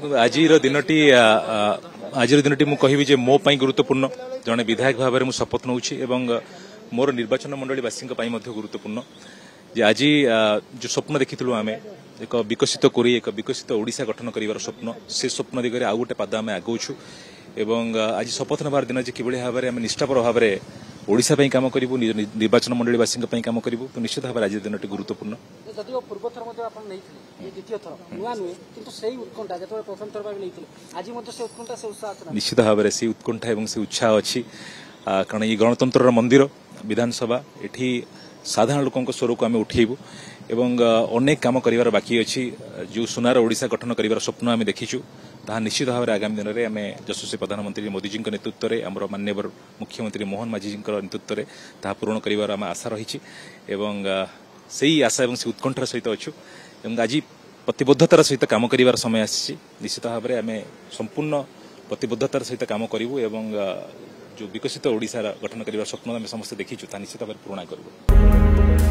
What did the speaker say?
आज दिन मु कहि जे मो पाई गुरुत्वपूर्ण जड़े विधायक भाव में शपथ नौ मोर निर्वाचन मंडलीवासी गुरुत्वपूर्ण जे आज जो स्वप्न देखी आम एक विकसित कोरी एक विकसित ओडिशा गठन कर स्वप्न से स्वप्न दिगरे आउ गोटे पाद आम आगौछु एवं आज शपथ नबार दिन कि भाव में निष्ठापर भाव में ओडिशा पई काम करिवु निर्वाचन मंडलीवासी पई काम करिवु तो निश्चित भाव आज दिन गुरुत्वपूर्ण जदिव पूर्व थर मध्ये आपण नैथिले ये द्वितीय थर नुआ नुए किंतु सेही उत्कंठा जतबे प्रथम थर भाव नैथिले आज मध्ये से उत्कंठा से उत्साह अछि निश्चित भाव में से उत्कंठा एवं से उत्साह अछि कारण ये गणतंत्र मंदिर विधानसभा एठी साधारण लोकों स्वर को आम उठेबू एवं अनेक काम कर बाकी अच्छी जो सुनार ओडिशा गठन कर स्वप्न आम देखीचु ताहा निश्चित भाव में आगामी दिन में आम यशस्वी प्रधानमंत्री मोदी जी नेतृत्व में आम माननीय मुख्यमंत्री मोहन माझी जी नेतृत्व में ताहा पूरण कर आशा रही से आशा और से उत्कंठार सहित अच्छु आज प्रतिबद्धतार सहित काम कर समय आसी निश्चित भाव में आम संपूर्ण प्रतिबद्धतार सहित काम करूँ एवं जो विकसित ओडिशा गठन कर स्वप्न आम समस्त देखीचु निश्चित भाव पूर्ण करूँ।